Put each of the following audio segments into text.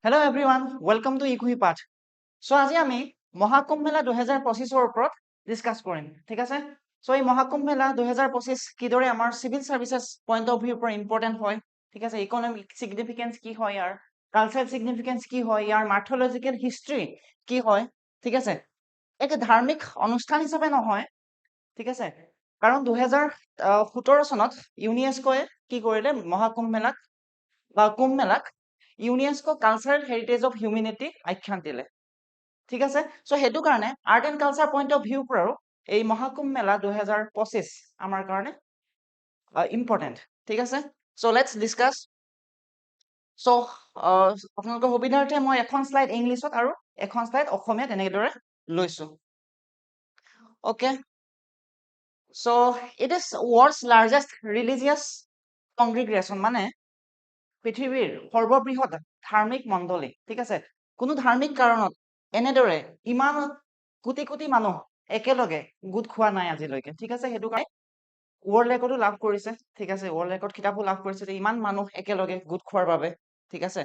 Hello everyone, welcome to ইকুই পাঠ। আজি আমি মহাকুম্ভ মেলা 2025ৰ ওপৰত ডিছকাছ কৰিম, ঠিক আছে? এই মহাকুম্ভ মেলা 2025 কিদৰে আমাৰ চিভিল চাৰ্ভিচেছ পইণ্ট অফ ভিউৰ পৰা ইম্পৰ্টেণ্ট হয়, ঠিক আছে? ইকনমিক ছিগনিফিকেন্স কি হয় ইয়াৰ, কালচাৰেল ছিগনিফিকেন্স কি হয়, ইয়াৰ মাৰ্থলজিকেল হিষ্ট্ৰী কি হয়, ঠিক আছে? এক ধাৰ্মিক অনুষ্ঠান হিচাপে নহয়, ঠিক আছে? কাৰণ 2017 চনত ইউনেস্কোৱে কি কৰিলে মহাকুম্ভ মেলাক বা কুম্ভ মেলাক UNESCO cultural heritage of humanity আখ্যান দিলে, ঠিক আছে? সেইটো কাৰণে art and culture point of view পৰাও এই মহাকুম্ভ মেলা 2025 আমাৰ কাৰণে ইম্পৰ্টেণ্ট, ঠিক আছে? Let's discuss. আপোনালোকৰ সুবিধাৰ্থে মই এখন শ্লাইড ইংলিছত আৰু এখন শ্লাইড অসমীয়াত এনেদৰে লৈছো। Okay, it is world's largest religious congregation, মানে পৃথিৱীৰ সৰ্ববৃহৎ ধাৰ্মিক মণ্ডলী, ঠিক আছে? কোনো ধাৰ্মিক কাৰণত এনেদৰে ইমান কোটি কোটি মানুহ একেলগে গোট খোৱা নাই আজিলৈকে, ঠিক আছে? সেইটো কাৰণে ৱৰ্ল্ড ৰেকৰ্ডো লাভ কৰিছে, ঠিক আছে? ৱৰ্ল্ড ৰেকৰ্ড কিতাপো লাভ কৰিছে যে ইমান মানুহ একেলগে গোট খোৱাৰ বাবে, ঠিক আছে?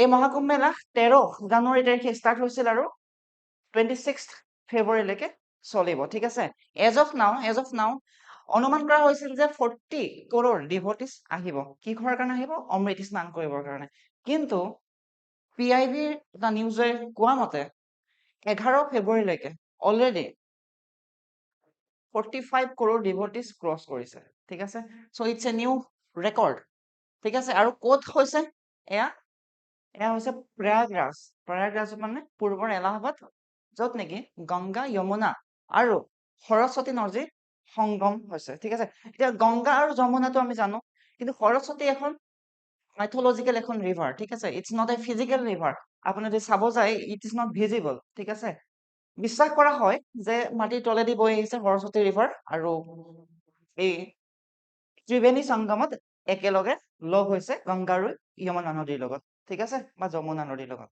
এই মহাকুম্ভ মেলা 13 জানুৱাৰী তাৰিখে ষ্টাৰ্ট হৈছিল আৰু 26 ফেব্ৰুৱাৰীলৈকে চলিব, ঠিক আছে? এজ অফ নাও অনুমান কৰা হৈছিল যে 40 crore ডিভটিছ আহিব। কি খোৱাৰ কাৰণে আহিব? অমৃত স্নান কৰিবৰ কাৰণে। কিন্তু PIBৰ এটা নিউজে কোৱা মতে 11 ফেব্ৰুৱাৰীলৈকে অলৰেডি 45 crore ডিভটিছ ক্ৰছ কৰিছে, ঠিক আছে? ইটছ এ নিউ ৰেকৰ্ড, ঠিক আছে? আৰু ক'ত হৈছে এয়া হৈছে প্ৰয়াগৰাজ মানে পূৰ্বৰ এলাহাবাদ, য'ত নেকি গংগা, যমুনা আৰু সৰস্বতী নদীৰ সংগম হৈছে, ঠিক আছে? এতিয়া গংগা আৰু যমুনাটো আমি জানো, কিন্তু সৰস্বতী এখন মাইথলজিকেল এখন ৰিভাৰ, ঠিক আছে? It's not a physical river. আপুনি যদি চাব যায় ইট ইজ নট ভিজিবল, ঠিক আছে? বিশ্বাস কৰা হয় যে মাটিৰ তলেদি বৈ আহিছে সৰস্বতী ৰিভাৰ আৰু এই ত্ৰিবেণী সংগমত একেলগে লগ হৈছে গংগা আৰু যমুনা নদীৰ লগত, ঠিক আছে? বা যমুনা নদীৰ লগত।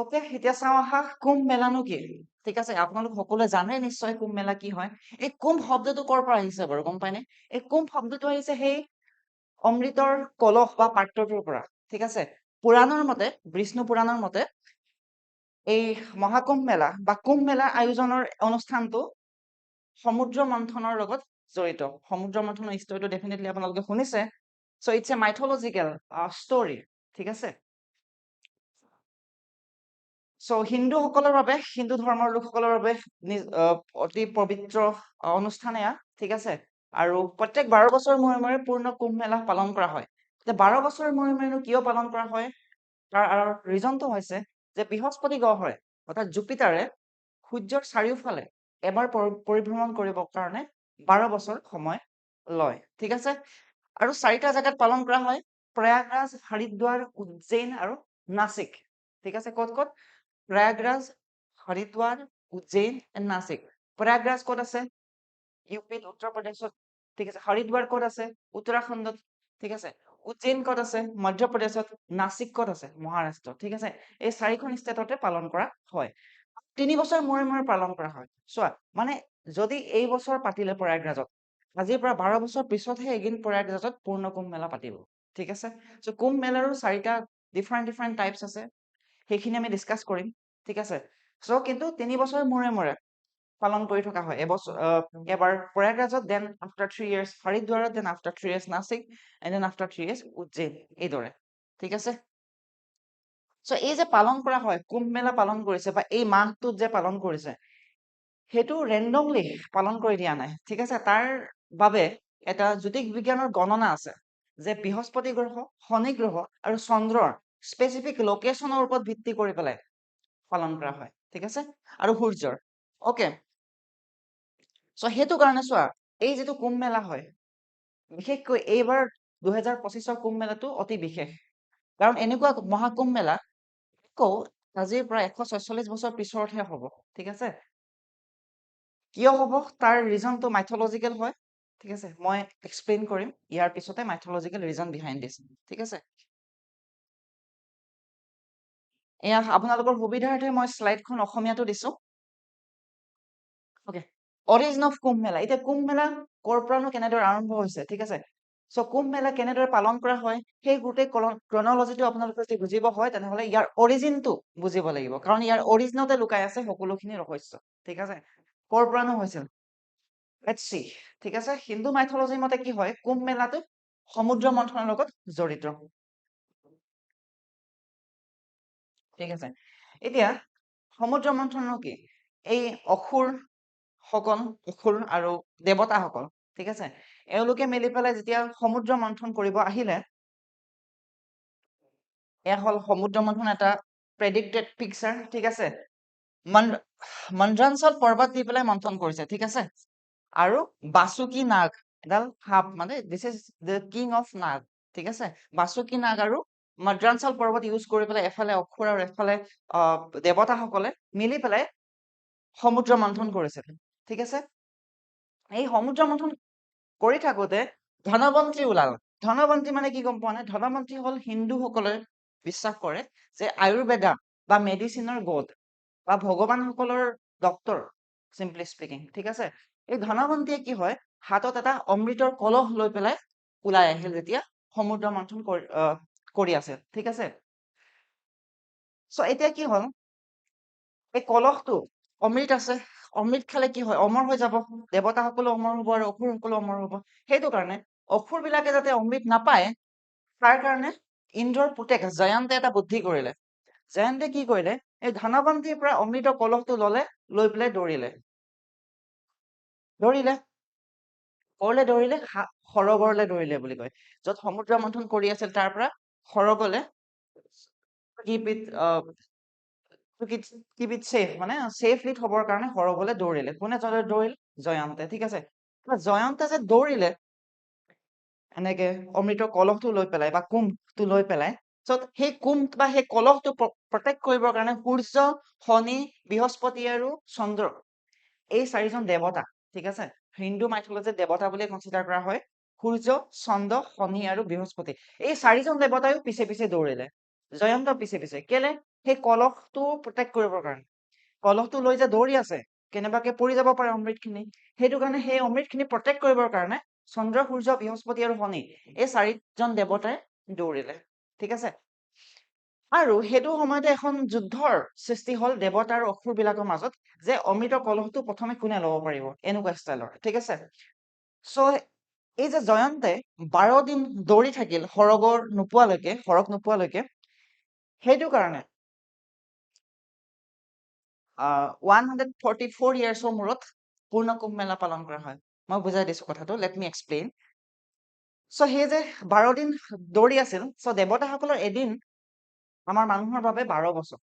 অ'কে, এতিয়া চাওঁ আহা কুম্ভ মেলানো কি, ঠিক আছে? আপোনালোক সকলোৱে জানে নিশ্চয় কুম্ভ মেলা কি হয়। এই কুম্ভ শব্দটো ক'ৰ পৰা আহিছে বাৰু গম পায়নে? এই কুম্ভ শব্দটো আহিছে সেই অমৃতৰ কলহ বা পাত্ৰটোৰ পৰা, ঠিক আছে? পুৰাণৰ মতে, বিষ্ণু পুৰাণৰ মতে এই মহাকুম্ভ মেলা বা কুম্ভ মেলা আয়োজনৰ অনুষ্ঠানটো সমুদ্ৰ মন্থনৰ লগত জড়িত। সমুদ্ৰ মন্থনৰ ষ্টৰিটো ডেফিনেটলি আপোনালোকে শুনিছে। ইটছ এ মাইথলজিকেল ষ্টৰি, ঠিক আছে? হিন্দুসকলৰ বাবে, হিন্দু ধৰ্মৰ লোকসকলৰ বাবে অতি পবিত্ৰ অনুষ্ঠান এয়া, ঠিক আছে? আৰু প্ৰত্যেক 12 বছৰ মূৰে মূৰে পূৰ্ণ কুম্ভ মেলা পালন কৰা হয়। এতিয়া 12 বছৰ মূৰে মূৰেনো কিয় পালন কৰা হয়? তাৰ ৰিজনটো হৈছে যে বৃহস্পতি গ্ৰহৰে অৰ্থাৎ জুপিটাৰে সূৰ্যৰ চাৰিওফালে এবাৰ পৰিভ্ৰমণ কৰিবৰ কাৰণে 12 বছৰ সময় লয়, ঠিক আছে? আৰু 4টা জেগাত পালন কৰা হয়, প্ৰয়াগৰাজ, হৰিদ্বাৰ, উজ্জৈন আৰু নাসিক, ঠিক আছে? ক'ত ক'ত? প্ৰয়াগৰাজ, হৰিদ্বাৰ, উজ্জৈন এণ্ড নাসিক। প্ৰয়াগৰাজ ক'ত আছে? ইউপিত, উত্তৰ প্ৰদেশত, ঠিক আছে? হৰিদ্বাৰ ক'ত আছে? উত্তৰাখণ্ডত, ঠিক আছে? উজ্জৈন ক'ত আছে? মধ্যপ্ৰদেশত। নাসিক ক'ত আছে? মহাৰাষ্ট্ৰ, ঠিক আছে? এই 4খন ষ্টেটতে পালন কৰা হয়। 3 বছৰ মূৰে মূৰে পালন কৰা হয়। চোৱা, মানে যদি এই বছৰ পাতিলে প্ৰয়াগৰাজত, আজিৰ পৰা 12 বছৰ পিছতহে এদিন প্ৰয়াগৰাজত পূৰ্ণ কুম্ভ মেলা পাতিব, ঠিক আছে? কুম্ভ মেলাৰো 4টা ডিফাৰেণ্ট টাইপছ আছে, সেইখিনি আমি ডিছকাছ কৰিম, ঠিক আছে? কিন্তু 3 বছৰ মূৰে মূৰে পালন কৰি থকা হয়। এবাৰ প্ৰয়াগৰাজত, দেন আফটাৰ 3 years হৰিদ্বাৰত, then after 3 years Nashik, and then after 3 years Ujjain, এইদৰে, ঠিক আছে? এই যে পালন কৰা হয়, কুম্ভ মেলা পালন কৰিছে বা এই মাহটোত যে পালন কৰিছে, সেইটো ৰেণ্ডমলি পালন কৰি দিয়া নাই, ঠিক আছে? তাৰ বাবে এটা জ্যোতিষ বিজ্ঞানৰ গণনা আছে যে বৃহস্পতি গ্ৰহ, শনি গ্ৰহ আৰু চন্দ্ৰৰ স্পেচিফিক লোকেশ্যনৰ ওপৰত ভিত্তি কৰি পেলাই পালন কৰা হয়, ঠিক আছে? আৰু সূৰ্যৰ, অ'কে? সেইটো কাৰণে চোৱা, এই যিটো কুম্ভ মেলা হয়, বিশেষকৈ এইবাৰ 2025ৰ কুম্ভ মেলাটো অতি বিশেষ। কাৰণ এনেকুৱা মহাকুম্ভ মেলা আকৌ আজিৰ পৰা 146 বছৰ পিছতহে হ'ব, ঠিক আছে? কিয় হ'ব? তাৰ ৰিজনটো মাইথলজিকেল হয়, ঠিক আছে? মই এক্সপ্লেইন কৰিম ইয়াৰ পিছতে মাইথলজিকেল ৰিজন বিহাইণ্ড দিছ, ঠিক আছে? এয়া আপোনালোকৰ সুবিধাৰ্থে মই শ্লাইডখন অসমীয়াতো দিছো। Okay, origin of Kumbh Mela. এতিয়া কুম্ভ মেলা ক'ৰ পৰানো কেনেদৰে আৰম্ভ হৈছে, ঠিক আছে? চ' কুম্ভ মেলা কেনেদৰে পালন কৰা হয় সেই গোটেই ক্ৰনলজিটো আপোনালোকে যদি বুজিব হয় তেনেহ'লে ইয়াৰ অৰিজিনটো বুজিব লাগিব, কাৰণ ইয়াৰ অৰিজিনতে লুকাই আছে সকলোখিনি ৰহস্য। ঠিক আছে, ক'ৰ পৰানো হৈছিল? লেটছ সি। ঠিক আছে, হিন্দু মাইথলজিৰ মতে কি হয়, কুম্ভ মেলাটো সমুদ্ৰ মন্থনৰ লগত জড়িত। ঠিক আছে, এতিয়া সমুদ্ৰ মন্থননো কি? এই অসুৰ আৰু দেৱতাসকল, ঠিক আছে, এওঁলোকে মিলি পেলাই যেতিয়া সমুদ্ৰ মন্থন কৰিব আহিলে, এয়া হ'ল সমুদ্ৰ মন্থন এটা প্ৰেডিক্টেড পিকচাৰ। ঠিক আছে, মন্দ্ৰাঞ্চল পৰ্বত দি পেলাই মন্থন কৰিছে। ঠিক আছে, আৰু বাসুকী নাগ এডাল সাপ, মানে this is the king of Nag. ঠিক আছে, বাসুকী নাগ আৰু মদ্ৰাঞ্চল পৰ্বত ইউজ কৰি পেলাই এফালে অসুৰ আৰু এফালে দেৱতাসকলে মিলি পেলাই সমুদ্ৰ মন্থন কৰিছিল। ঠিক আছে, এই সমুদ্ৰ মন্থন কৰি থাকোতে ধনৱন্তী ওলাল। ধনৱন্তী মানে কি গম পোৱা নাই? ধনৱন্তী হ'ল হিন্দুসকলে বিশ্বাস কৰে যে আয়ুৰ্বেদা বা মেডিচিনৰ গড বা ভগৱানসকলৰ ডক্তৰ, চিম্পলি স্পিকিং। ঠিক আছে, এই ধনৱন্তীয়ে কি হয়, হাতত এটা অমৃতৰ কলহ লৈ পেলাই ওলাই আহিল যেতিয়া সমুদ্ৰ মন্থন কৰি আছে। ঠিক আছে, চ' এতিয়া কি হ'ল, এই কলহটো অমৃত আছে, অমৃত খালে কি হয়, অমৰ হৈ যাব, দেৱতাসকলো অমৰ হব আৰু অসুৰসকলো অমৰ হব। সেইটো কাৰণে অসুৰ বিলাকে যাতে অমৃত নাপায় তাৰ কাৰণে ইন্দ্ৰৰ পুতেক জয়ন্তে এটা বুদ্ধি কৰিলে। জয়ন্তে কি কৰিলে, এই ধনৱন্তীৰ পৰা অমৃতৰ কলহটো ললে, লৈ পেলাই দৌৰিলে সৰগৰলে দৌৰিলে বুলি কয়, য'ত সমুদ্ৰ মন্থন কৰি আছিল তাৰ পৰা সৰগলে keep it safe, মানে ছেফলি থবৰ কাৰণে সৰগলে দৌৰিলে। কোনে দৌৰিল? জয়ন্তে। ঠিক আছে, জয়ন্তে যে দৌৰিলে এনেকে অমৃতৰ কলহটো লৈ পেলাই বা কুম্ভটো লৈ পেলাই, চ' সেই কুম্ভ বা সেই কলহটো প্ৰটেক্ট কৰিবৰ কাৰণে সূৰ্য, শনি, বৃহস্পতি আৰু চন্দ্ৰ, এই চাৰিজন দেৱতা, ঠিক আছে, হিন্দু মাইথলজিত দেৱতা বুলি কনচিডাৰ কৰা হয়। সূৰ্য, চন্দ্ৰ, শনি আৰু বৃহস্পতি, এই চাৰিজন দেৱতাইও পিছে পিছে দৌৰিলে, জয়ন্ত পিছে পিছে। কেলে? সেই কলহটো প্ৰটেক্ট কৰিবৰ কাৰণে। কলহটো লৈ যে দৌৰি আছে, কেনেবাকে পৰি যাব পাৰে অমৃতখিনি, সেইটো কাৰণে সেই অমৃতখিনি প্ৰটেক্ট কৰিবৰ কাৰণে চন্দ্ৰ, সূৰ্য, বৃহস্পতি আৰু শনি, এই চাৰিজন দেৱতাই দৌৰিলে। ঠিক আছে, আৰু সেইটো সময়তে এখন যুদ্ধৰ সৃষ্টি হ'ল দেৱতা আৰু অসুৰ বিলাকৰ মাজত, যে অমৃতৰ কলহটো প্ৰথমে কোনে ল'ব পাৰিব, এনেকুৱা ষ্টাইলৰ। ঠিক আছে, চ' এই যে জয়ন্তে 12 দিন দৌৰি থাকিল সৰগ নোপোৱালৈকে, সেইটো কাৰণে 144 ইয়াৰ্ছৰ মূৰত পূৰ্ণ কুম্ভ মেলা পালন কৰা হয়। মই বুজাই দিছো কথাটো, লেট মি এক্সপ্লেইন। চ' সেই যে 12 দিন দৌৰি আছিল, চ' দেৱতাসকলৰ এদিন আমাৰ মানুহৰ বাবে 12 বছৰ।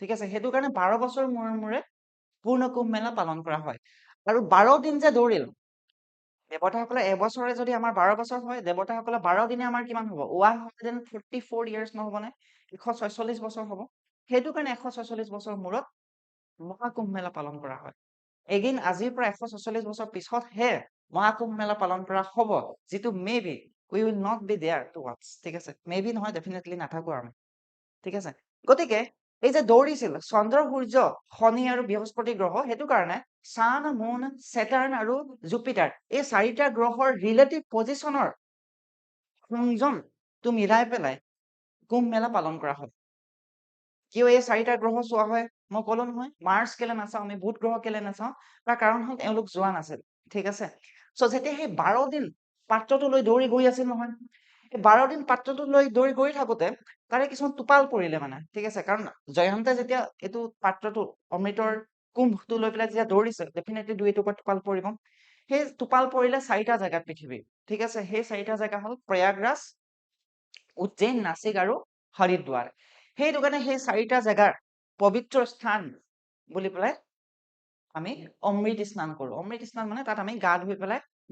ঠিক আছে, সেইটো কাৰণে 12 বছৰ মূৰে মূৰে পূৰ্ণ কুম্ভ মেলা পালন কৰা হয়। আৰু 12 দিন যে দৌৰিল দেৱতাসকলে, এবছৰে যদি আমাৰ 12 বছৰ হয়, দেৱতাসকলে 12 দিনে আমাৰ কিমান হ'ব? 144 ইয়াৰ্ছ নহ'বনে? 146 বছৰ হ'ব। সেইটো কাৰণে 146 বছৰ মূৰত মহাকুম্ভ মেলা পালন কৰা হয়। এগেইন আজিৰ পৰা 146 বছৰ পিছতহে মহাকুম্ভ মেলা পালন কৰা হ'ব, যিটো maybe we will not be there to watch. ঠিক আছে, মে বি নহয়, ডেফিনেটলি নাথাকো আমি। ঠিক আছে, গতিকে এই যে দৌৰিছিল চন্দ্ৰ, সূৰ্য, শনি আৰু বৃহস্পতি গ্ৰহ, সেইটো কাৰণে ছান, মুন, চেটাৰ্ণ আৰু জুপিটাৰ, এই 4টা গ্ৰহৰ ৰিলেটিভ পজিচনৰ সংযমটো মিলাই পেলাই কুম্ভ মেলা পালন কৰা হয়। কিয় এই 4টা গ্ৰহ চোৱা হয়? মই ক'লো নহয়, মাৰ্চ কেলে নাচাওঁ আমি, বুধ গ্ৰহ কেলে নাচাওঁ, তাৰ কাৰণ হ'ল তেওঁলোক যোৱা নাছিল। ঠিক আছে, চ' যেতিয়া সেই 12 দিন পাত্ৰটো লৈ দৌৰি গৈ আছিল নহয়, এই 12 দিন পাত্ৰটো লৈ দৌৰি গৈ থাকোতে তাৰে কিছুমান টোপাল পৰিলে মানে। ঠিক আছে, কাৰণ জয়ন্তে যেতিয়া এইটো পাত্ৰটো অমৃতৰ কুম্ভটো লৈ পেলাই যেতিয়া দৌৰিছে, ডেফিনেটলি 2 টোপাল পৰিব। সেই টোপাল পৰিলে 4টা জেগাত পৃথিৱীৰ। ঠিক আছে, সেই 4টা জেগা হ'ল প্ৰয়াগৰাজ, উজ্জৈন, নাচিক আৰু হৰিদ্বাৰ। সেইটো কাৰণে সেই 4টা জেগাৰ পবিত্ৰ স্থান বুলি পেলাই আমি অমৃত স্নান কৰো। অমৃত স্নান মানে তাত আমি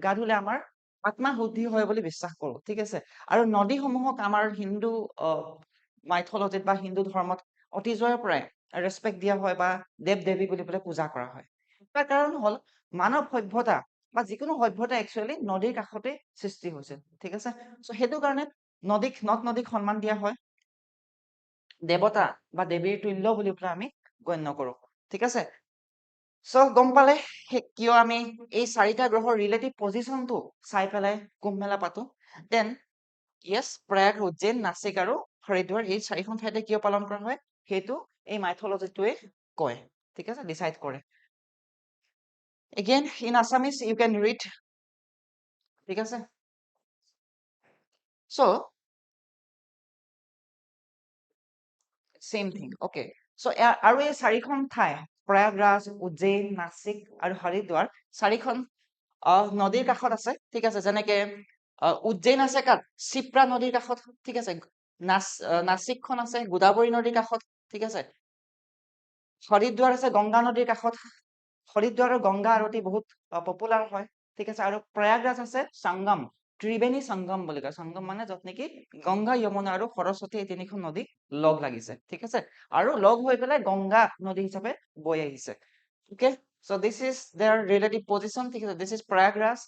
গা ধুলে আমাৰ আত্মা শুদ্ধি হয় বুলি বিশ্বাস কৰো। ঠিক আছে, আৰু নদীসমূহক আমাৰ হিন্দু মাইথলজিত বা হিন্দু ধৰ্মত অতীজৰে পৰাই ৰেচপেক্ট দিয়া হয় বা দেৱ দেৱী বুলি পেলাই পূজা কৰা হয়। তাৰ কাৰণ হ'ল মানৱ সভ্যতা বা যিকোনো সভ্যতা একচুৱেলি নদীৰ কাষতে সৃষ্টি হৈছিল। ঠিক আছে, চ' সেইটো কাৰণে নদ নদীক সন্মান দিয়া হয়, দেৱতা বা দেৱীৰ তুল্য বুলি পেলাই আমি গণ্য কৰো। ঠিক আছে, চ' গম পালে কিয় আমি এই 4টা গ্ৰহৰ ৰিলেটিভ পজিচনটো চাই পেলাই কুম্ভ মেলা পাতো। দেন য়েছ, প্ৰয়াগ, উজ্জৈন, নাচিক আৰু হৰিদ্বাৰ এই 4খন ঠাইতে কিয় পালন কৰা হয় সেইটো এই মাইথলজিটোৱে কয়। ঠিক আছে, ডিচাইড কৰে। Again in Assamese you can read. ঠিক আছে, চ' চেম থিং। অকে, চ' আৰু এই 4খন ঠাই প্ৰয়াগৰাজ, উজ্জৈন, নাচিক আৰু হৰিদ্বাৰ 4খন নদীৰ কাষত আছে। ঠিক আছে, যেনেকে উজ্জৈন আছে কাত শিপ্ৰা নদীৰ কাষত। ঠিক আছে, নাচিকখন আছে গোদাবৰী নদীৰ কাষত। ঠিক আছে, হৰিদ্বাৰ আছে গংগা নদীৰ কাষত। হৰিদ্বাৰৰ গংগা আৰতি বহুত পপুলাৰ হয়। ঠিক আছে, আৰু প্ৰয়াগৰাজ আছে সংগম, ত্ৰিবেণী সংগম বুলি কয়। সংগম মানে য'ত নেকি গংগা, যমুনা আৰু সৰস্বতী এই 3খন নদী লগ লাগিছে। ঠিক আছে, আৰু লগ হৈ পেলাই গংগা নদী হিচাপে বৈ আহিছে। Okay, so this is their relative position. ঠিক আছে, this is Prayagraj,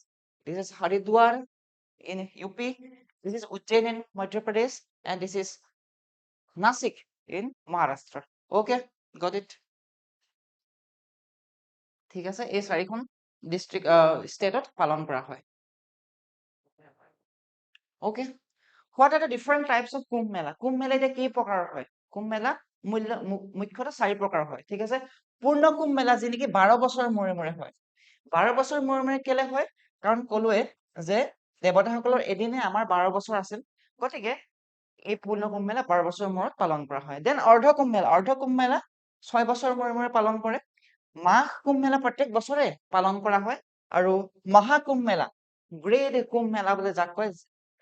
this is Haridwar in UP, this is Ujjain in Madhya Pradesh, and this is Nasik in Maharashtra. Okay, got it? ঠিক আছে, এই 4খন ডিষ্ট্ৰিক্ট ষ্টেটত পালন কৰা হয়। Okay, what are the different types of Kumbh Mela? Kumbh Mela এতিয়া কেই প্ৰকাৰৰ হয়? কুম্ভ মেলা মুখ্যতঃ 4 প্ৰকাৰৰ হয়। ঠিক আছে, পূৰ্ণ কুম্ভ মেলা যি নেকি 12 বছৰ মূৰে মূৰে হয়। 12 বছৰ মূৰে মূৰে কেলে হয়? কাৰণ ক'লোৱে যে দেৱতাসকলৰ এদিনে আমাৰ 12 বছৰ আছিল, গতিকে এই পূৰ্ণ কুম্ভ মেলা 12 বছৰৰ মূৰত পালন কৰা হয়। দেন অৰ্ধ কুম্ভ মেলা, 6 বছৰ মূৰে মূৰে পালন কৰে। মাঘ কুম্ভ মেলা প্ৰত্যেক বছৰে পালন কৰা হয়। আৰু মহাকুম্ভ মেলা, গ্ৰেট কুম্ভ মেলা বুলি যাক কয়,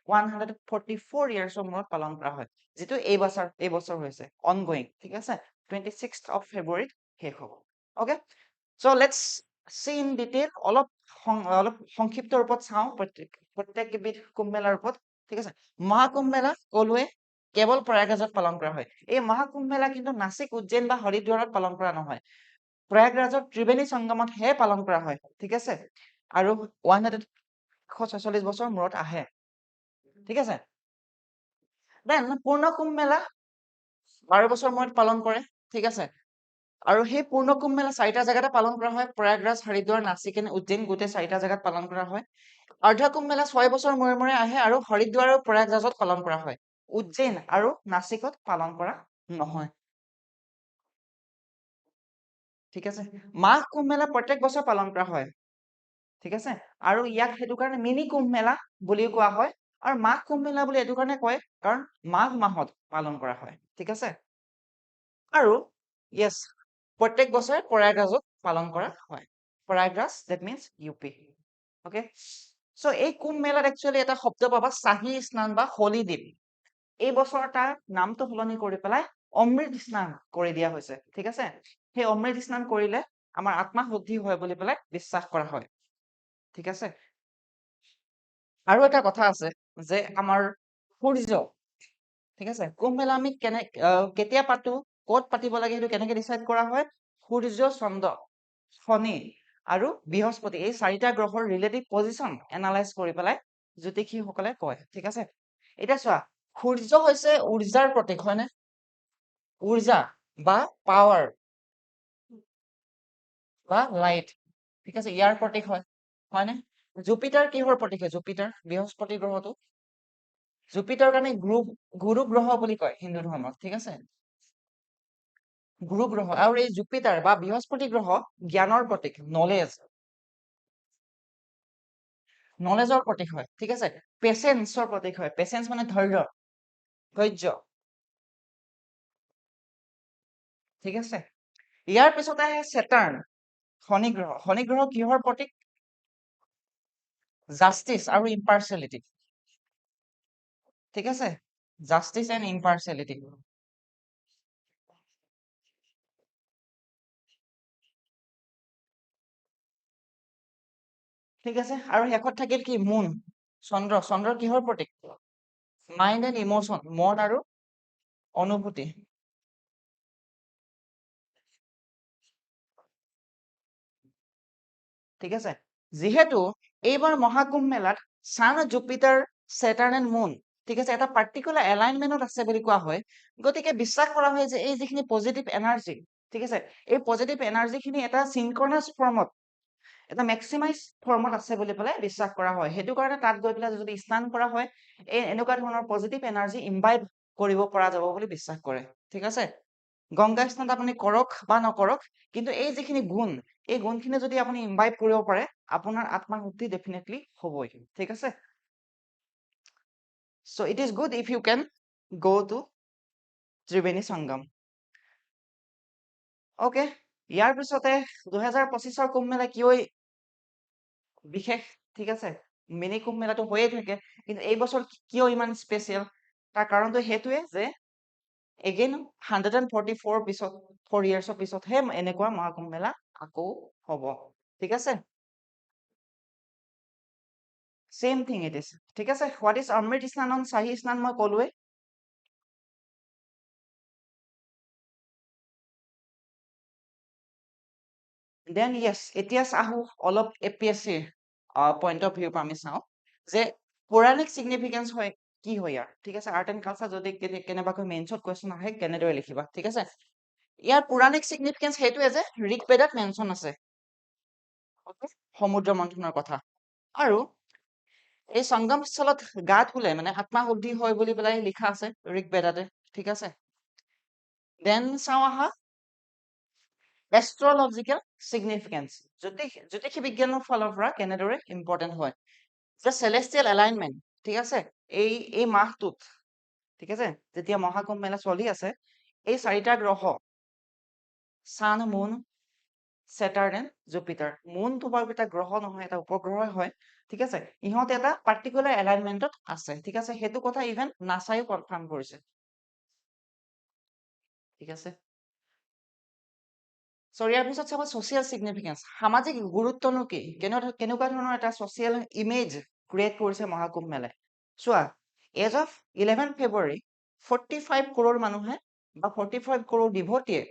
144 ইয়াৰ্ছৰ মূৰত পালন কৰা হয়, যিটো এই বছৰ হৈছে অনগয়িং। ঠিক আছে, 26th of February শেষ হ'ব। Okay, so' let's C in detail, অলপ সংক্ষিপ্ত ৰূপত চাওঁ প্ৰত্যেকবিধ কুম্ভ মেলাৰ ওপৰত। ঠিক আছে, মহাকুম্ভ মেলা ক'লোৱে কেৱল প্ৰয়াগৰাজত পালন কৰা হয়। এই মহাকুম্ভ মেলা কিন্তু নাচিক, উজ্জৈন বা হৰিদ্বাৰত পালন কৰা নহয়। প্ৰয়াগৰাজৰ ত্ৰিবেণী সংগমতহে পালন কৰা হয়। ঠিক আছে, আৰু 146 বছৰ মূৰত আহে। ঠিক আছে, দেন পূৰ্ণ কুম্ভ মেলা 12 বছৰ মূৰত পালন কৰে। ঠিক আছে, আৰু সেই পূৰ্ণ কুম্ভ মেলা 4টা জেগাতে পালন কৰা হয়, প্ৰয়াগৰাজ, হৰিদ্বাৰ, নাচিক এণ্ড উজ্জৈন গোটেই 4টা জেগাত পালন কৰা হয়। অৰ্ধ কুম্ভ মেলা 6 বছৰ মূৰে মূৰে আহে আৰু হৰিদ্বাৰ আৰু প্ৰয়াগৰাজত পালন কৰা হয়। উজ্জৈন আৰু নাচিকত পালন কৰা নহয়। ঠিক আছে, মাঘ কুম্ভ মেলা প্ৰত্যেক বছৰ পালন কৰা হয়। ঠিক আছে, আৰু ইয়াক সেইটো কাৰণে মিনি কুম্ভ মেলা বুলিও কোৱা হয়। আৰু মাঘ কুম্ভ মেলা বুলি এইটো কাৰণে কয় কাৰণ মাঘ মাহত পালন কৰা হয়। ঠিক আছে, আৰু য়েছ, প্ৰত্যেক বছৰে প্ৰয়াগৰাজত পালন কৰা হয়। Prayagraj, that means UP। Okay, so' এই কুম্ভ মেলাত একচুৱেলি এটা শব্দ পাবা, চাহি স্নান বা হলি দ্বীপ। এই বছৰ তাৰ নামটো সলনি কৰি পেলাই অমৃত স্নান কৰি দিয়া হৈছে। ঠিক আছে, সেই অমৃত স্নান কৰিলে আমাৰ আত্মা শুদ্ধি হয় বুলি পেলাই বিশ্বাস কৰা হয়। ঠিক আছে, আৰু এটা কথা আছে যে আমাৰ সূৰ্য, ঠিক আছে, কুম্ভ মেলা আমি কেতিয়া পাতো, ক'ত পাতিব লাগে সেইটো কেনেকে ডিচাইড কৰা হয়? সূৰ্য, চন্দ্ৰ, শনি আৰু বৃহস্পতি এই 4টা গ্ৰহৰ ৰিলেটিভ পজিচন এনালাইজ কৰি পেলাই জ্যোতিষীসকলে কয়। ঠিক আছে, এতিয়া চোৱা, সূৰ্য হৈছে উৰ্জাৰ প্ৰতীক, হয়নে? উৰ্জা বা পাৱাৰ বা লাইট। ঠিক আছে, ইয়াৰ প্ৰতীক হয়, হয়নে? জুপিটাৰ কিহৰ প্ৰতীক হয়? জুপিটাৰ, বৃহস্পতি গ্ৰহটো। জুপিটাৰক আমি গুৰু গ্ৰহ বুলি কয় হিন্দু ধৰ্মত। ঠিক আছে, গুৰু গ্ৰহ। আৰু এই জুপিটাৰ বা বৃহস্পতি গ্ৰহ জ্ঞানৰ প্ৰতীক, নলেজৰ প্ৰতীক হয়। ঠিক আছে, পেচেন্সৰ প্ৰতীক হয়। পেচেন্স মানে ধৈৰ্য। ঠিক আছে, ইয়াৰ পিছতে আহে চেটাৰ্ণ, শনি গ্ৰহ। শনি গ্ৰহ কিহৰ প্ৰতীক? জাষ্টিচ আৰু ইম্পাৰ্চিয়েলিটি। ঠিক আছে, জাষ্টিচ এণ্ড ইম্পাৰ্চিয়েলিটি। ঠিক আছে, আৰু শেষত থাকিল কি? মুন, চন্দ্ৰ। চন্দ্ৰ কিহৰ প্ৰতীক? মাইণ্ড এণ্ড ইমোচন, মন আৰু অনুভূতি। ঠিক আছে, যিহেতু এইবাৰ মহাকুম্ভ মেলাত ছান, জুপিটাৰ, চেটাৰ্ণ এণ্ড মুন, ঠিক আছে, এটা পাৰ্টিকুলাৰ এলাইনমেণ্টত আছে বুলি কোৱা হয়, গতিকে বিশ্বাস কৰা হয় যে এই যিখিনি পজিটিভ এনাৰ্জি ঠিক আছে, এই পজিটিভ এনাৰ্জিখিনি এটা চিনক্ৰনাছ ফৰ্মত, এটা মেক্সিমাইজ ফৰ্মত আছে বুলি পেলাই বিশ্বাস কৰা হয়। সেইটো কাৰণে তাত গৈ পেলাই যদি স্নান কৰা হয়, এই এনেকুৱা ধৰণৰ পজিটিভ এনাৰ্জি ইম্বাইব কৰিব পৰা যাব বুলি বিশ্বাস কৰে। ঠিক আছে, গংগা স্নান আপুনি কৰক বা নকৰক, কিন্তু এই যিখিনি গুণ, এই গুণখিনি যদি আপুনি ইম্বাইব কৰিব পাৰে, আপোনাৰ আত্মা শুদ্ধি ডেফিনেটলি হ'বই। ঠিক আছে, so' it is good if you can go to Triveni Sangam. Okay, ইয়াৰ পিছতে 2025ৰ কুম্ভ মেলা কিয় বিশেষ, ঠিক আছে, মিনি কুম্ভ মেলাটো হৈয়ে থাকে, কিন্তু এই বছৰ কিয় ইমান স্পেচিয়েল, তাৰ কাৰণটো সেইটোৱে যে এগেইন 144 ইয়াৰ্ছৰ পিছতহে এনেকুৱা মহাকুম্ভ মেলা আকৌ হ'ব। ঠিক আছে, চেম থিং ইট ইজ। ঠিক আছে, হোৱাট ইজ অমৃত স্নান অন চাহি স্নান মই ক'লোৱে। দেন য়েছ, এতিয়া আহো অলপ APSC পইণ্ট অফ ভিউৰ পৰা আমি চাওঁ যে পৌৰাণিক চিগনিফিকেন্স হয় কি হয় ইয়াৰ। ঠিক আছে, আৰ্ট এণ্ড কালচাৰ যদি কেনেবাকৈ মেইনছত কুৱেশ্যন আহে কেনেদৰে লিখিবা। ঠিক আছে, ইয়াৰ পৌৰাণিক চিগনিফিকেন্স সেইটোৱে যে ঋকবেদত মেনশ্যন আছে সমুদ্ৰ মন্থনৰ কথা, আৰু এই সংগম স্থলত গা ধুলে মানে আত্মা শুদ্ধি হয় বুলি পেলাই লিখা আছে ঋকবেদতে। ঠিক আছে, দেন চাওঁ আহা এষ্ট্ৰলজিকেল চিগনিফিকেন্স, জ্যোতিষী বিজ্ঞানৰ ফালৰ পৰা কেনেদৰে ইম্পৰ্টেণ্ট হয়। যে চেলেষ্টিয়েল এলাইনমেণ্ট, ঠিক আছে, এই মাহটোত, ঠিক আছে, যেতিয়া মহাকুম্ভ মেলা চলি আছে, এই 4টা গ্ৰহ ছান, মুন, চেটাৰ্ণ এণ্ড জুপিটাৰ, মুনটো বাৰু এটা গ্ৰহ নহয়, এটা উপগ্ৰহ হয়। ঠিক আছে, ইহঁতে এটা পাৰ্টিকুলাৰ এলাইনমেণ্টত আছে। ঠিক আছে, সেইটো কথা ইভেন নাছাইও কনফাৰ্ম কৰিছে। ঠিক আছে, চ' ইয়াৰ পিছত চাব ছচিয়েল চিগনিফিকেন্স, সামাজিক গুৰুত্বনো কি, কেনেকুৱা ধৰণৰ এটা ছচিয়েল ইমেজ ক্ৰিয়েট কৰিছে মহাকুম্ভ মেলাই। চোৱা, এজ অফ 11 ফেব্ৰুৱাৰী 45 কৰোৰ মানুহে বা 45 কৰোৰ ডিভটিয়ে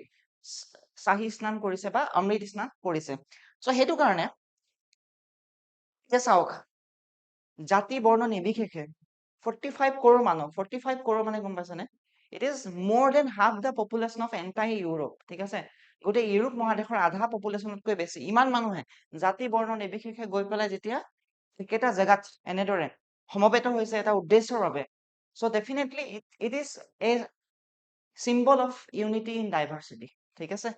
চাহি স্নান কৰিছে বা অমৃত স্নান কৰিছে। চ' সেইটো কাৰণে যে চাওক, জাতি বৰ্ণ নিৰ্বিশেষে 45 কৰোৰ মানুহ, 45 কৰোৰ মানে গম পাইছেনে, it is more than half the population of entire Europe. ঠিক আছে, গোটেই ইউৰোপ মহাদেশৰ আধা পপুলেশ্যনতকৈ বেছি, ইমান মানুহে জাতি বৰ্ণ নিৰ্বিশেষে গৈ পেলাই যেতিয়া একেটা জেগাত এনেদৰে সমবেত হৈছে এটা উদ্দেশ্যৰ বাবে, so' definitely it is a symbol of unity in diversity. ঠিক আছে,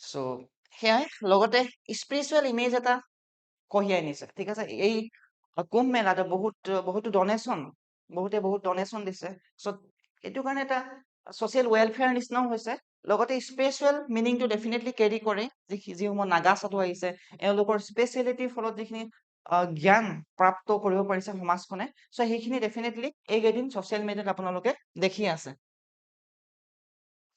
চ' সেয়াই, লগতে স্পিৰিচুৱেল ইমেজ এটা কঢ়িয়াই নিছে। ঠিক আছে, এই কুম্ভ মেলাতে বহুতো ডনেশ্যন, বহুত ডনেশ্যন দিছে, চ' এইটো কাৰণে এটা ছচিয়েল ৱেলফেয়াৰ নিচিনাও হৈছে, লগতে স্পিৰিচুৱেল মিনিংটো ডেফিনেটলি কেৰি কৰে। যিসমূহ নাগা সাধু আহিছে, এওঁলোকৰ স্পেচিয়েলিটিৰ ফলত যিখিনি জ্ঞান প্ৰাপ্ত কৰিব পাৰিছে সমাজখনে, চ' সেইখিনি ডেফিনেটলি এইকেইদিন ছচিয়েল মিডিয়াত আপোনালোকে দেখি আছে।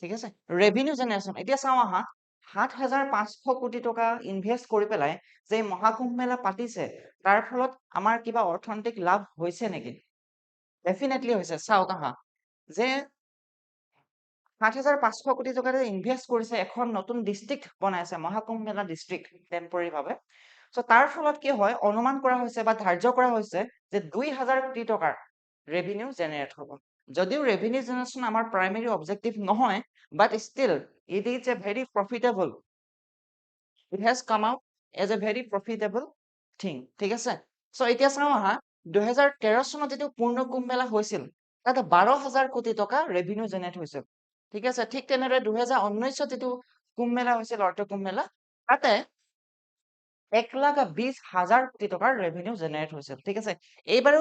ঠিক আছে, ৰেভিনিউ জেনেৰেশ্যন, এতিয়া চাওঁ আহা, 7,500 কোটি টকা ইনভেষ্ট কৰি পেলাই যে মহাকুম্ভ মেলা পাতিছে, তাৰ ফলত আমাৰ কিবা অৰ্থনৈতিক লাভ হৈছে নেকি? ডেফিনেটলি হৈছে। চাওক আহা, যে 7,500 কোটি টকা ইনভেষ্ট কৰিছে, এখন নতুন ডিষ্ট্ৰিক্ট বনাইছে, মহাকুম্ভ মেলা ডিষ্ট্ৰিক্ট টেম্পৰাৰী ভাৱে। চ' তাৰ ফলত কি হয়, অনুমান কৰা হৈছে বা ধাৰ্য কৰা হৈছে যে 2,000 কোটি টকাৰ ৰেভিনিউ জেনেৰেট হ'ব। যদিও ৰেভিনিউ জেনেৰেশ্যন আমাৰ প্ৰাইমেৰী অবজেক্টিভ নহয়, but still it is a very profitable, it has come out as a very profitable thing. ঠিক আছে, চ' এতিয়া চাওঁ আহা, 2013 চনত যিটো পূৰ্ণ কুম্ভ মেলা হৈছিল, তাতে 12,000 কোটি টকা ৰেভিনিউ জেনেৰেট হৈছিল। ঠিক আছে, ঠিক তেনেদৰে 2019 যিটো কুম্ভ মেলা হৈছিল, অৰ্থ কুম্ভ মেলা, তাতে 1,20,000 কোটি টকাৰ ৰেভিনিউ জেনেৰেট হৈছিল। ঠিক আছে, এইবাৰো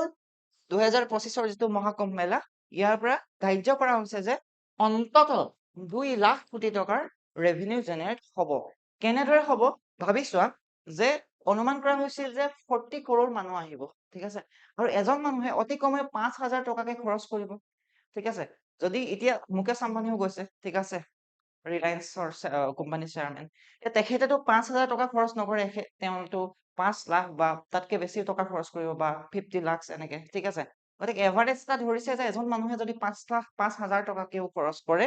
2025ৰ যিটো মহাকুম্ভ মেলা, ইয়াৰ পৰা ধাৰ্য কৰা হৈছে যে অন্তত 2 লাখ কোটি টকাৰ ৰেভিনিউ জেনেৰেট হ'ব। কেনেদৰে হ'ব ভাবি চোৱা, যে অনুমান কৰা হৈছিল যে 40 কৰোৰ মানুহ আহিব। ঠিক আছে, আৰু এজন মানুহে অতি কমেও 5,000 টকাকে খৰচ কৰিব। ঠিক আছে, যদি এতিয়া মুকেশ আম্বানীও গৈছে, ঠিক আছে, ৰিলায়েন্সৰ কোম্পানীৰ চেয়াৰমেন, তেখেতেতো 5,000 টকা খৰচ নকৰে, তেওঁতো 5 লাখ বা তাতকে বেছি টকা খৰচ কৰিব, বা 50 লাখ এনেকে। ঠিক আছে, গতিকে এভাৰেজ এটা ধৰিছে যে এজন মানুহে যদি 5,000 টকাকেও খৰচ কৰে,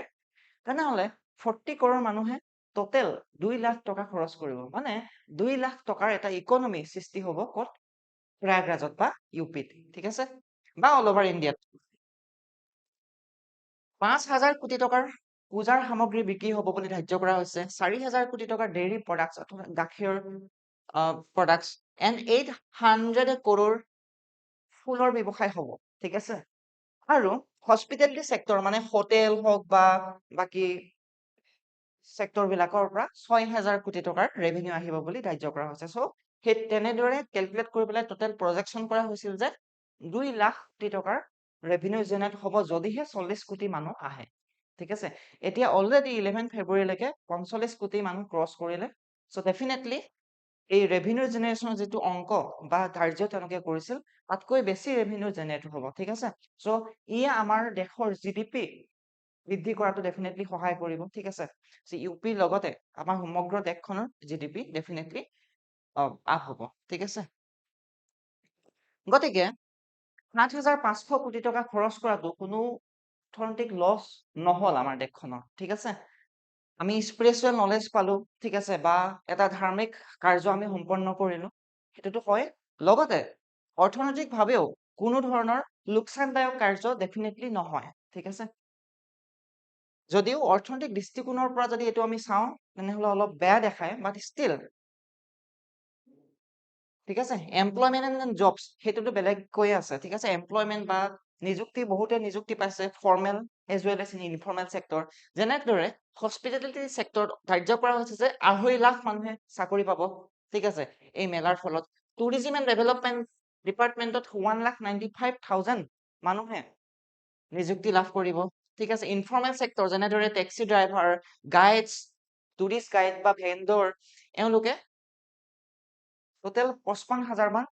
তেনেহলে 40 কৰোৰ মানুহে টোটেল 2 লাখ টকা খৰচ কৰিব, মানে 2 লাখ টকাৰ এটা ইকনমি সৃষ্টি হ'ব ক'ত, প্ৰয়াগৰাজত বা ইউপিত। ঠিক আছে, বা অল অভাৰ ইণ্ডিয়াত 5,000 কোটি টকাৰ পূজাৰ সামগ্ৰী বিক্ৰী হ'ব বুলি ধাৰ্য কৰা হৈছে 4,000 কোটি টকাৰ ডেইৰী প্ৰডাক্টছ অথবা গাখীৰ প্ৰডাক্টছ এণ্ড 800 কৰোৰ ফুলৰ ব্যৱসায় হ'ব ঠিক আছে আৰু হস্পিটেলিটি চেক্টৰ মানে হোটেল হওক বা বাকী চেক্টৰ বিলাকৰ পৰা 6,000 কোটি টকাৰ ৰেভিনিউ আহিব বুলি ধাৰ্য কৰা হৈছে চ' সেই তেনেদৰে কেলকুলেট কৰি পেলাই টোটেল প্ৰজেকশ্যন কৰা হৈছিল যে 2 লাখ কোটি টকাৰ ৰেভিনিউ জেনেৰেট হ'ব যদিহে 40 কোটি মানুহ আহে ঠিক আছে এতিয়া অলৰেডি 11 ফেব্ৰুৱাৰীলৈকে 45 কোটি মানুহ ক্ৰছ কৰিলে চ' ডেফিনেটলি এই ৰেভিনিউ জেনেৰেশ্যনৰ যিটো অংক বা ধাৰ্য তেওঁলোকে কৰিছিল তাতকৈ বেছি ৰেভিনিউ জেনেৰেট হ'ব ঠিক আছে চ' ই আমাৰ দেশৰ GDP বৃদ্ধি কৰাটো ডেফিনেটলি সহায় কৰিব ঠিক আছে ইউপিৰ লগতে আমাৰ সমগ্ৰ দেশখনৰ GDP ডেফিনেটলি আপ হ'ব ঠিক আছে গতিকে 7,500 কোটি টকা খৰচ কৰাটো কোনো অৰ্থনৈতিক লছ নহল আমাৰ দেশখনৰ ঠিক আছে আমি স্পিৰিচুৱেল নলেজ পালো ঠিক আছে বা এটা ধাৰ্মিক কাৰ্য আমি সম্পন্ন কৰিলো সেইটোতো হয় লগতে অৰ্থনৈতিকভাৱেও কোনো ধৰণৰ লোকচানদায়ক কাৰ্য ডেফিনেটলি নহয় ঠিক আছে যদিও অৰ্থনৈতিক দৃষ্টিকোণৰ পৰা যদি এইটো আমি চাওঁ তেনেহ'লে অলপ বেয়া দেখায় বাট ষ্টিল ঠিক আছে এমপ্লয়মেণ্ট এণ্ড জবছ সেইটোতো বেলেগকৈ আছে ঠিক আছে এমপ্লয়মেণ্ট বা নিযুক্তি বহুতে নিযুক্তি পাইছে formal as well as informal sector যেনেদৰে হস্পিটেলিটি চেক্টৰ ধাৰ্য কৰা হৈছে যে 2.5 লাখ মানুহে চাকৰি পাব ঠিক আছে এই মেলাৰ ফলত টুৰিজিম এণ্ড ডেভেলপমেণ্ট ডিপাৰ্টমেণ্টত 1,95,000 মানুহে নিযুক্তি লাভ কৰিব ঠিক আছে ইনফৰ্মেল চেক্টৰ যেনেদৰে taxi driver guides tourist guide বা ভেণ্ডৰ এওঁলোকে টোটেল 55,000 মান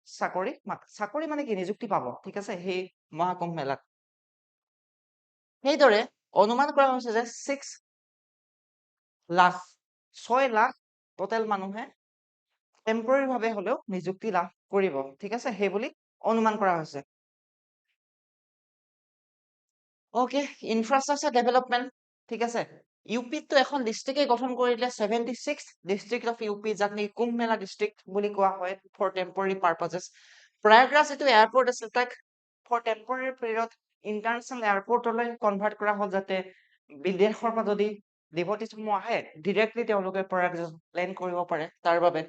চাকৰি মানে কি নিযুক্তি পাব ঠিক আছে সেই মহাকুম্ভ মেলাত সেইদৰে অনুমান কৰা হৈছে যে 6 লাখ টোটেল মানুহে টেম্পৰাৰী ভাৱে হলেও নিযুক্তি লাভ কৰিব ঠিক আছে সেই বুলি অনুমান কৰা হৈছে ওকে ইনফ্ৰাষ্ট্ৰাকচাৰ ডেভেলপমেণ্ট ঠিক আছে ইউপিতো এখন ডিষ্ট্ৰিক্টে গঠন কৰি দিলে 76 ডিষ্ট্ৰিক্ট অফ ইউপি যাক নেকি কুম্ভ মেলা ডিষ্ট্ৰিক্ট বুলি কোৱা হয় ফৰ টেম্পৰাৰী পাৰ্পাজেছ প্ৰয়াগৰাজ এইটো এয়াৰপৰ্ট আছিল তাক for temporary period international এয়াৰপৰ্টলৈ convert কৰা হ'ল যাতে বিদেশৰ পৰা যদি ডিভটিছসমূহ আহে ডিৰেক্টলি তেওঁলোকে প্ৰয়াগৰাজ লেণ্ড কৰিব পাৰে তাৰ বাবে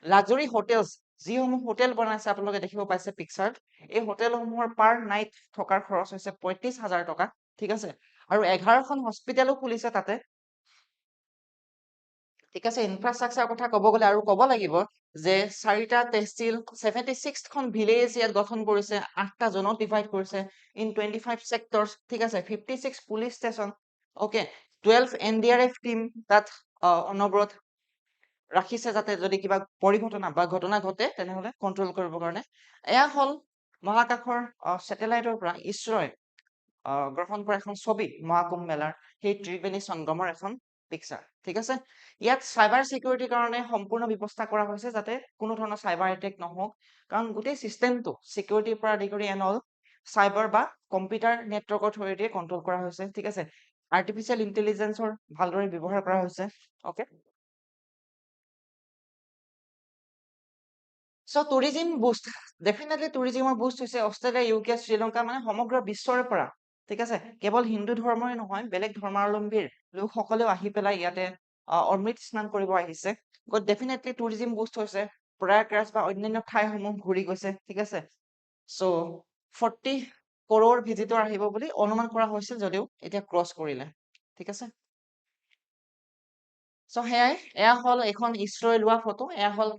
লাক্সাৰী হোটেলছ যিসমূহ হোটেল বনাইছে আপোনালোকে দেখিব পাইছে পিকচাৰত এই হোটেলসমূহৰ পাৰ নাইট থকাৰ খৰচ হৈছে 35,000 টকা ঠিক আছে আৰু 11খন হস্পিটেলো খুলিছে তাতে ঠিক আছে ইনফ্ৰাষ্ট্ৰাকচাৰ কথা ক'ব গ'লে আৰু ক'ব লাগিব যে 4টা তহচিল 76খন ভিলেজ ইয়াত গঠন কৰিছে 8টা জোনত ডিভাইড কৰিছে ইন 25 চেক্টৰছ ঠিক আছে 56 police station okay 12 NDRF team তাত অনবৰত ৰাখিছে যাতে যদি কিবা পৰিঘটনা বা ঘটনা ঘটে তেনেহলে কন্ট্ৰোল কৰিবৰ কাৰণে এয়া হ'ল মহাকাশৰ স্যাটেলাইটৰ পৰা ইছৰোৱে গ্ৰহণ কৰা এখন ছবি মহাকুম্ভ মেলাৰ সেই ত্ৰিবেণী সংগমৰ এখন পিকচাৰ ঠিক আছে ইয়াত চাইবাৰ সিকিউৰিটিৰ কাৰণে সম্পূৰ্ণ ব্যৱস্থা কৰা হৈছে যাতে কোনো ধৰণৰ চাইবাৰ এটেক নহওক কাৰণ গোটেই সিস্টেমটো সিকিউৰিটিৰ পৰা আদি কৰি এন অল চাইবাৰ বা কম্পিউটাৰ নেটৱৰ্কৰ থ্ৰুৱেদি কন্ট্ৰোল কৰা হৈছে ঠিক আছে আৰ্টিফিচিয়েল ইন্টেলিজেন্সৰ ভালদৰে ব্যৱহাৰ কৰা হৈছে ওকে চ' টুৰিজিম বুষ্ট ডেফিনেটলি টুৰিজিমৰ বুষ্ট হৈছে অষ্ট্ৰেলিয়া ইউকে শ্ৰীলংকা মানে সমগ্ৰ বিশ্বৰে পৰা ঠিক আছে কেৱল হিন্দু ধৰ্মই নহয় বেলেগ ধৰ্মাৱলম্বীৰ লোকসকলেও আহি পেলাই ইয়াতে অমৃত স্নান কৰিব আহিছে গতিকে ডেফিনেটলি টুৰিজিম বুষ্ট হৈছে প্ৰয়াগৰাজ বা অন্যান্য ঠাইসমূহ ঘূৰি গৈছে ঠিক আছে চ' 40 কৰোৰ ভিজিটৰ আহিব বুলি অনুমান কৰা হৈছিল যদিও এতিয়া ক্ৰছ কৰিলে ঠিক আছে চ' সেয়াই এয়া হ'ল এখন ইছৰোৱে লোৱা ফটো এয়া হ'ল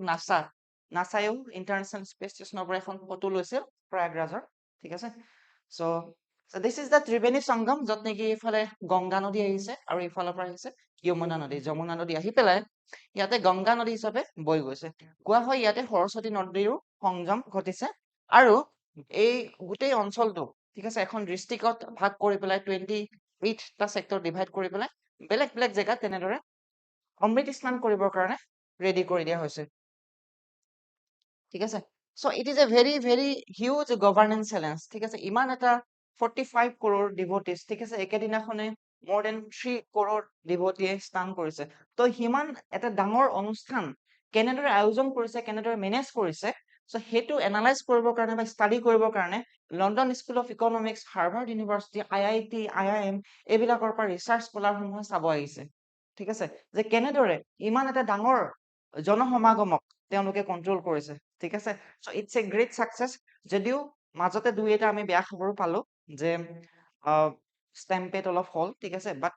নাছাইও ইণ্টাৰনেশ্যনেল স্পেচ ষ্টেচনৰ পৰা এখন ফটো লৈছিল প্ৰয়াগৰাজৰ ঠিক আছে চ' দিছ ইজ দ্য ত্ৰিবেণী সংগম য'ত নেকি ইফালে গংগা নদী আহিছে আৰু ইফালৰ পৰা আহিছে যমুনা নদী আহি পেলাই ইয়াতে গংগা নদী হিচাপে বৈ গৈছে কোৱা হয় ইয়াতে সৰস্বতী নদীৰো সংযম ঘটিছে আৰু এই গোটেই অঞ্চলটো ঠিক আছে এখন ডিষ্ট্ৰিক্টত ভাগ কৰি পেলাই 28টা চেক্টৰ ডিভাইড কৰি পেলাই বেলেগ বেলেগ জেগাত তেনেদৰে অমৃত স্নান কৰিবৰ কাৰণে ৰেডি কৰি দিয়া হৈছে ঠিক আছে so' it is a very very huge governance challenge ঠিক আছে ইমান এটা 45 কৰোৰ ডিভটিছ ঠিক আছে একেদিনাখনে more than 3 কৰোৰ ডিভটিয়ে স্নান কৰিছে ত' সিমান এটা ডাঙৰ অনুষ্ঠান কেনেদৰে আয়োজন কৰিছে কেনেদৰে মেনেজ কৰিছে চ' সেইটো এনালাইজ কৰিবৰ কাৰণে বা ষ্টাডি কৰিবৰ কাৰণে London school of economics, Harvard university, IIT, IIM এইবিলাকৰ পৰা ৰিচাৰ্চ স্কলাৰসমূহে চাব আহিছে, ঠিক আছে, যে কেনেদৰে ইমান এটা ডাঙৰ জনসমাগমক তেওঁলোকে কন্ট্ৰল কৰিছে, ঠিক আছে। চ' ইটছ এ গ্ৰেট ছাকচেছ। যদিও মাজতে দুই এটা আমি বেয়া খবৰো পালো যে ষ্টেম্পেড অলপ হ'ল, ঠিক আছে, বাট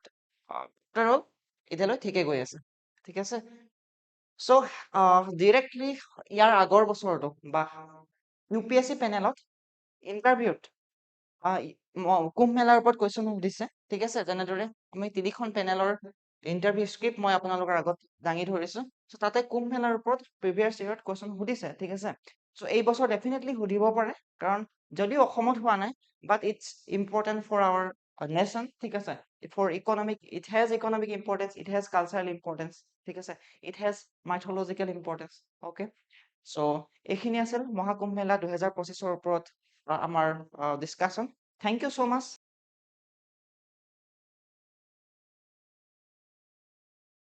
এতিয়ালৈ ঠিকে গৈ আছে, ঠিক আছে। চ' ডিৰেক্টলি ইয়াৰ আগৰ বছৰটো বা UPSC পেনেলত ইণ্টাৰভিউত কুম্ভ মেলাৰ ওপৰত কুৱেশ্যন সুধিছে, ঠিক আছে। যেনেদৰে আমি 3খন পেনেলৰ ইণ্টাৰভিউ স্ক্ৰিপ্ট মই আপোনালোকৰ আগত দাঙি ধৰিছো। চ' তাতে কুম্ভ মেলাৰ ওপৰত প্ৰিভিয়াছ ইয়েৰত কুৱেশ্যন সুধিছে, ঠিক আছে। চ' এই বছৰ ডেফিনেটলি সুধিব পাৰে, কাৰণ যদিও অসমত হোৱা নাই, but it's important for our nation, ঠিক আছে। For economic, it has economic importance, it has cultural importance, ঠিক আছে, it has mythological importance, okay. So' এইখিনি আছিল মহাকুম্ভ মেলা 2025ৰ ওপৰত আমাৰ discussion. Thank you so much.